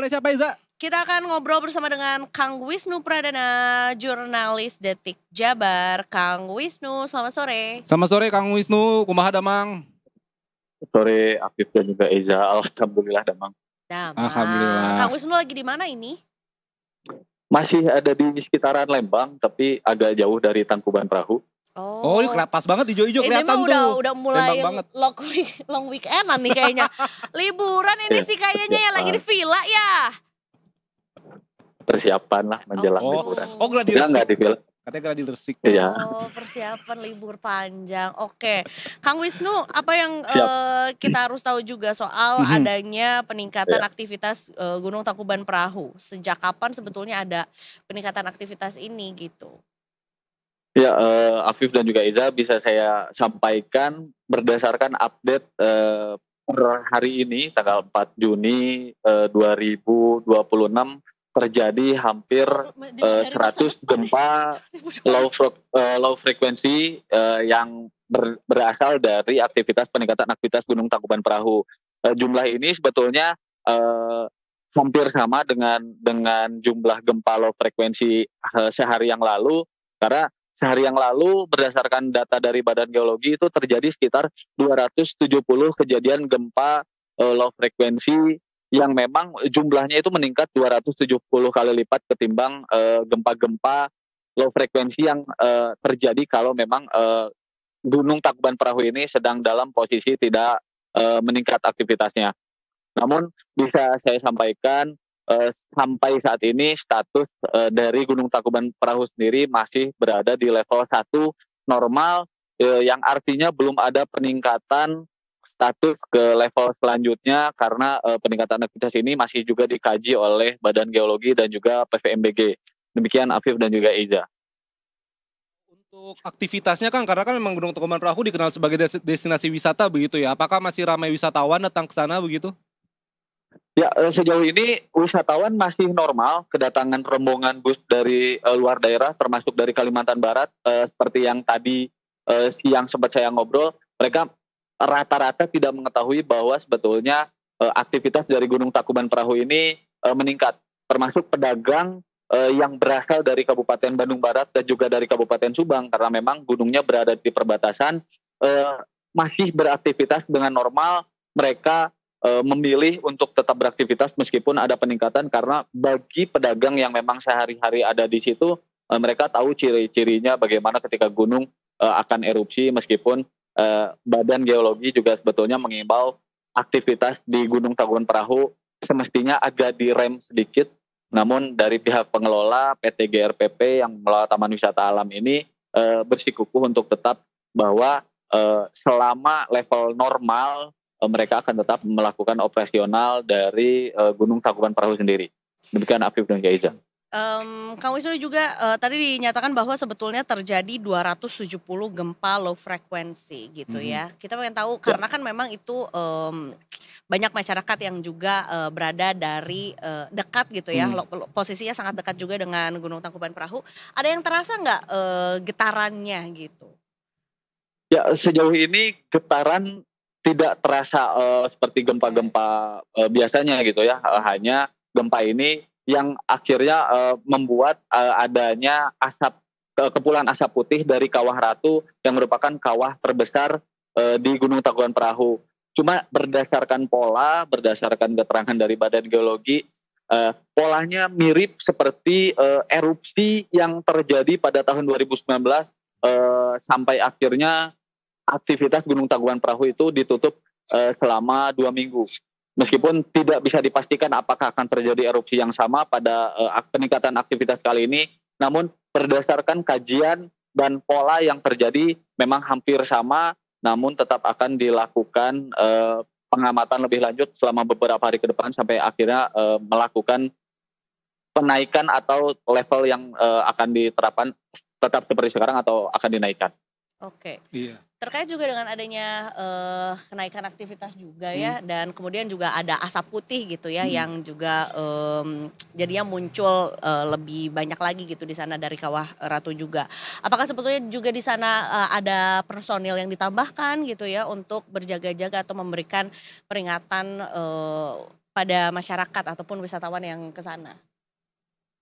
sore siapa Iza? Kita akan ngobrol bersama dengan Kang Wisnu Pradana, jurnalis Detik Jabar. Kang Wisnu, selamat sore. Selamat sore Kang Wisnu, kumaha damang? Sore Afif dan juga Eza, alhamdulillah damang. Alhamdulillah. Kang Wisnu lagi di mana ini? Masih ada di sekitaran Lembang, tapi agak jauh dari Tangkuban Perahu. Oh, ini pas banget hijau-hijau kelihatan ini tuh. udah mulai long weekendan nih kayaknya. Liburan ini sih kayaknya yang lagi di villa ya. Persiapan lah menjelang liburan. Oh, gladi resik. Enggak di villa. Katanya gladi resik. Iya. Oh, persiapan libur panjang. Oke. Kang Wisnu, apa yang kita harus tahu juga soal adanya peningkatan aktivitas Gunung Tangkuban Perahu? Sejak kapan sebetulnya ada peningkatan aktivitas ini gitu? Ya, Afif dan juga Iza bisa saya sampaikan berdasarkan update per hari ini tanggal 4 Juni 2026 terjadi hampir 100 gempa low frekuensi yang berasal dari peningkatan aktivitas Gunung Tangkuban Perahu. Jumlah ini sebetulnya hampir sama dengan jumlah gempa low frekuensi sehari yang lalu, karena sehari yang lalu berdasarkan data dari Badan Geologi itu terjadi sekitar 270 kejadian gempa low frekuensi yang memang jumlahnya itu meningkat 270 kali lipat ketimbang gempa-gempa low frekuensi yang terjadi kalau memang Gunung Tangkuban Perahu ini sedang dalam posisi tidak meningkat aktivitasnya. Namun bisa saya sampaikan sampai saat ini status dari Gunung Tangkuban Perahu sendiri masih berada di level 1 normal, yang artinya belum ada peningkatan status ke level selanjutnya karena peningkatan aktivitas ini masih juga dikaji oleh Badan Geologi dan juga PVMBG. Demikian Afif dan juga Iza. Untuk aktivitasnya Kang, karena kan memang Gunung Tangkuban Perahu dikenal sebagai destinasi wisata begitu ya. Apakah masih ramai wisatawan datang ke sana begitu? Ya, sejauh ini wisatawan masih normal, kedatangan rombongan bus dari luar daerah termasuk dari Kalimantan Barat, seperti yang tadi siang sempat saya ngobrol, mereka rata-rata tidak mengetahui bahwa sebetulnya aktivitas dari Gunung Tangkuban Perahu ini meningkat, termasuk pedagang yang berasal dari Kabupaten Bandung Barat dan juga dari Kabupaten Subang, karena memang gunungnya berada di perbatasan, masih beraktivitas dengan normal. Mereka memilih untuk tetap beraktivitas meskipun ada peningkatan, karena bagi pedagang yang memang sehari-hari ada di situ, mereka tahu ciri-cirinya bagaimana ketika gunung akan erupsi, meskipun Badan Geologi juga sebetulnya mengimbau aktivitas di Gunung Tangkuban Perahu semestinya agak direm sedikit. Namun dari pihak pengelola PT GRPP yang mengelola Taman Wisata Alam ini bersikukuh untuk tetap bahwa selama level normal mereka akan tetap melakukan operasional dari Gunung Tangkuban Perahu sendiri. Demikian Afif dan Gaiza. Kang Wisnu juga tadi dinyatakan bahwa sebetulnya terjadi 270 gempa low frekuensi gitu ya. Kita pengen tahu karena kan memang itu banyak masyarakat yang juga berada dari dekat gitu ya. Posisinya sangat dekat juga dengan Gunung Tangkuban Perahu. Ada yang terasa nggak getarannya gitu? Ya, sejauh ini getaran tidak terasa seperti gempa-gempa biasanya gitu ya. Hanya gempa ini yang akhirnya membuat adanya kepulan asap putih dari Kawah Ratu yang merupakan kawah terbesar di Gunung Tangkuban Perahu. Cuma berdasarkan berdasarkan keterangan dari Badan Geologi, polanya mirip seperti erupsi yang terjadi pada tahun 2019 sampai akhirnya aktivitas Gunung Tangkuban Perahu itu ditutup selama 2 minggu. Meskipun tidak bisa dipastikan apakah akan terjadi erupsi yang sama pada peningkatan aktivitas kali ini, namun berdasarkan kajian dan pola yang terjadi memang hampir sama, namun tetap akan dilakukan pengamatan lebih lanjut selama beberapa hari ke depan sampai akhirnya melakukan penaikan atau level yang akan diterapkan tetap seperti sekarang atau akan dinaikkan. Oke. Iya. Terkait juga dengan adanya kenaikan aktivitas juga ya, dan kemudian juga ada asap putih gitu ya yang juga jadinya muncul lebih banyak lagi gitu di sana dari Kawah Ratu juga. Apakah sebetulnya juga di sana ada personil yang ditambahkan gitu ya untuk berjaga-jaga atau memberikan peringatan pada masyarakat ataupun wisatawan yang ke sana?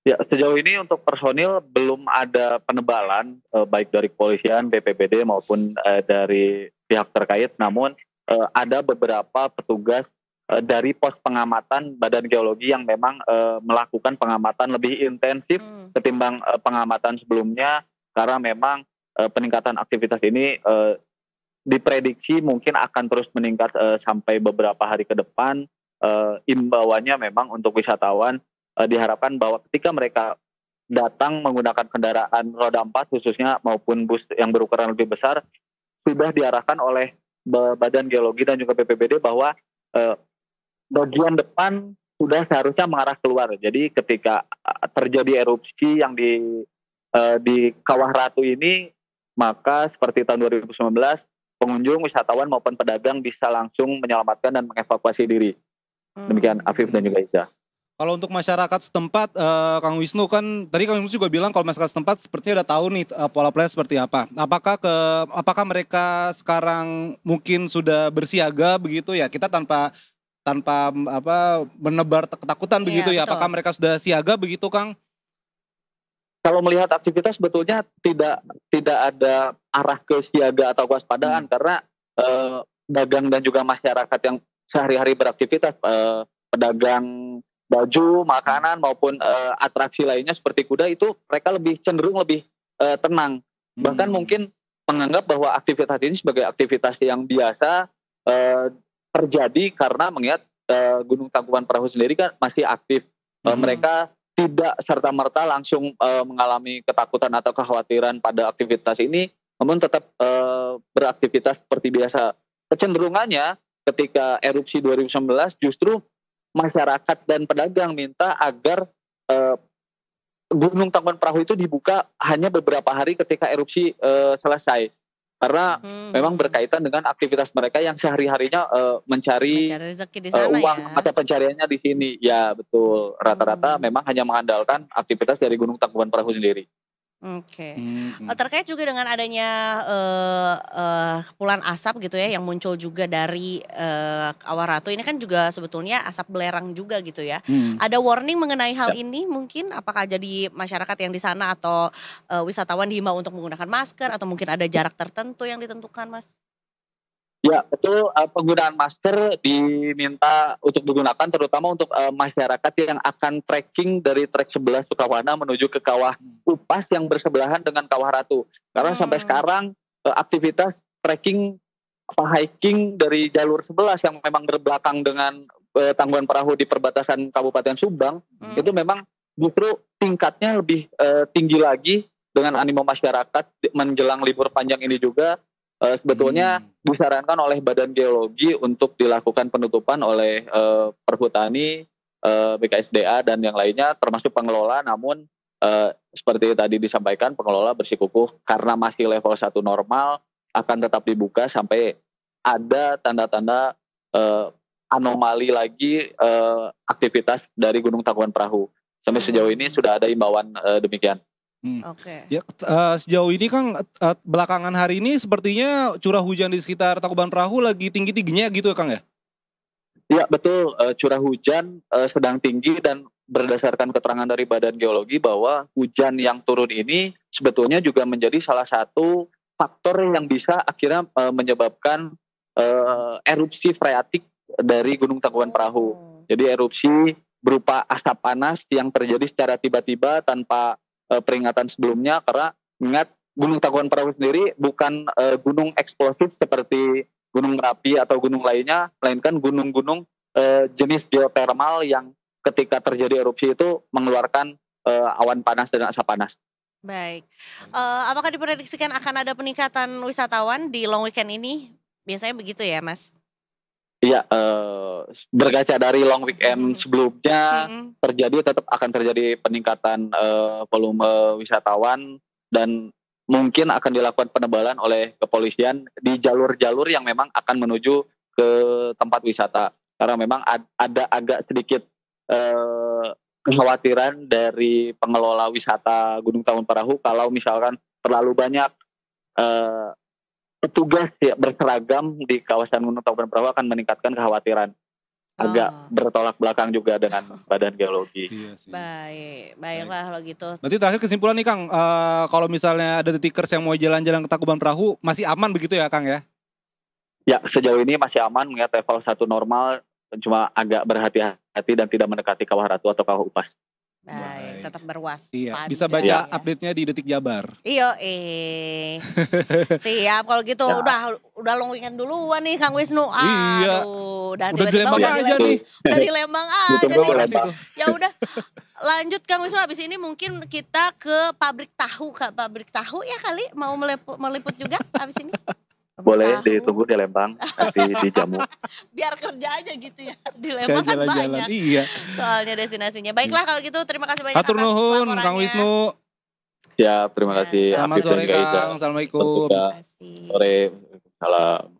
Ya, sejauh ini untuk personil belum ada penebalan baik dari kepolisian, BPBD maupun dari pihak terkait. Namun ada beberapa petugas dari pos pengamatan Badan Geologi yang memang melakukan pengamatan lebih intensif ketimbang pengamatan sebelumnya, karena memang peningkatan aktivitas ini diprediksi mungkin akan terus meningkat sampai beberapa hari ke depan. Imbauannya memang untuk wisatawan diharapkan bahwa ketika mereka datang menggunakan kendaraan roda 4 khususnya maupun bus yang berukuran lebih besar, sudah diarahkan oleh Badan Geologi dan juga BPBD bahwa bagian depan sudah seharusnya mengarah keluar. Jadi ketika terjadi erupsi yang di Kawah Ratu ini, maka seperti tahun 2019 pengunjung, wisatawan maupun pedagang bisa langsung menyelamatkan dan mengevakuasi diri. Demikian Afif dan juga Iza. Kalau untuk masyarakat setempat, Kang Wisnu kan tadi Kang Wisnu juga bilang kalau masyarakat setempat sepertinya udah tahu nih pola-polanya seperti apa. Apakah mereka sekarang mungkin sudah bersiaga begitu ya? Kita tanpa menebar ketakutan begitu ya? Betul. Apakah mereka sudah siaga begitu, Kang? Kalau melihat aktivitas sebetulnya tidak ada arah ke siaga atau kewaspadaan karena dagang dan juga masyarakat yang sehari-hari beraktivitas, pedagang baju, makanan maupun atraksi lainnya seperti kuda, itu mereka cenderung lebih tenang. Bahkan mungkin menganggap bahwa aktivitas ini sebagai aktivitas yang biasa terjadi karena mengingat Gunung Tangkuban Perahu sendiri kan masih aktif. Mereka tidak serta-merta langsung mengalami ketakutan atau kekhawatiran pada aktivitas ini, namun tetap beraktivitas seperti biasa. Kecenderungannya ketika erupsi 2019 justru masyarakat dan pedagang minta agar Gunung Tangkuban Perahu itu dibuka hanya beberapa hari ketika erupsi selesai, karena memang berkaitan dengan aktivitas mereka yang sehari-harinya mencari rezeki di sana uang ya. atau pencariannya di sini. Ya betul, rata-rata memang hanya mengandalkan aktivitas dari Gunung Tangkuban Perahu sendiri. Oke. Terkait juga dengan adanya kepulan asap gitu ya yang muncul juga dari Kawah Ratu ini kan juga sebetulnya asap belerang juga gitu ya. Ada warning mengenai hal ini mungkin? Apakah jadi masyarakat yang di sana atau wisatawan diimbau untuk menggunakan masker atau mungkin ada jarak tertentu yang ditentukan, Mas? Ya betul, penggunaan masker diminta untuk digunakan terutama untuk masyarakat yang akan trekking dari trek 11 Sukawana menuju ke Kawah Upas yang bersebelahan dengan Kawah Ratu. Karena sampai sekarang aktivitas trekking hiking dari jalur 11 yang memang berbelakang dengan Tangkuban Perahu di perbatasan Kabupaten Subang itu memang justru tingkatnya lebih tinggi lagi dengan animo masyarakat menjelang libur panjang ini juga. Sebetulnya disarankan oleh Badan Geologi untuk dilakukan penutupan oleh Perhutani, BKSDA dan yang lainnya termasuk pengelola. Namun seperti tadi disampaikan, pengelola bersikukuh karena masih level 1 normal akan tetap dibuka sampai ada tanda-tanda anomali lagi aktivitas dari Gunung Tangkuban Perahu. Sampai sejauh ini sudah ada imbauan demikian. Oke. Ya, sejauh ini Kang, belakangan hari ini sepertinya curah hujan di sekitar Tangkuban Perahu lagi tinggi-tingginya gitu ya Kang ya? Ya betul, curah hujan sedang tinggi dan berdasarkan keterangan dari Badan Geologi bahwa hujan yang turun ini sebetulnya juga menjadi salah satu faktor yang bisa akhirnya menyebabkan erupsi freatik dari Gunung Tangkuban Perahu. Jadi erupsi berupa asap panas yang terjadi secara tiba-tiba tanpa peringatan sebelumnya, karena ingat Gunung Tangkuban Perahu sendiri bukan gunung eksplosif seperti Gunung Merapi atau gunung lainnya, melainkan gunung-gunung jenis geotermal yang ketika terjadi erupsi itu mengeluarkan awan panas dan asap panas. Baik. Apakah diprediksikan akan ada peningkatan wisatawan di long weekend ini? Biasanya begitu ya, Mas? Iya, berkaca dari long weekend sebelumnya tetap akan terjadi peningkatan volume wisatawan dan mungkin akan dilakukan penebalan oleh kepolisian di jalur-jalur yang memang akan menuju ke tempat wisata. Karena memang ada agak sedikit kekhawatiran dari pengelola wisata Gunung Tangkuban Perahu kalau misalkan terlalu banyak petugas ya berseragam di kawasan Gunung Tangkuban Perahu akan meningkatkan kekhawatiran. agak Oh. bertolak belakang juga dengan Badan Geologi. Iya sih. Baiklah kalau gitu. Berarti terakhir kesimpulan nih Kang, kalau misalnya ada detikers yang mau jalan-jalan ke Tangkuban Perahu masih aman begitu ya Kang ya? Ya, sejauh ini masih aman melihat level 1 normal, cuma agak berhati-hati dan tidak mendekati Kawah Ratu atau Kawah Upas. Baik, tetap berwaspada. Iya, bisa baca update-nya di Detik Jabar. Iya, siap kalau gitu. Ya. Udah long weekend duluan nih Kang Wisnu. Iya. Udah Udah di tiba-tiba Lembang aja nih. Udah di Lembang aja Ditunggu nih. di Lembang. Ya udah, lanjut Kang Wisnu, habis ini mungkin kita ke pabrik tahu, Kak. Pabrik tahu ya kali mau meliput juga habis ini. Pabrik Boleh tahu. ditunggu di Lembang, nanti dijamu. Biar kerja aja gitu ya. Di Sekali Lembang kan jalan-jalan. banyak. Iya. Soalnya destinasinya. Baiklah kalau gitu, terima kasih banyak Hatur atas nuhun laporannya. Kang Wisnu. Ya, terima kasih Selamat Afif dan sore juga Iza. Kang. Assalamualaikum. Terima Terima kasih. Sore, salam.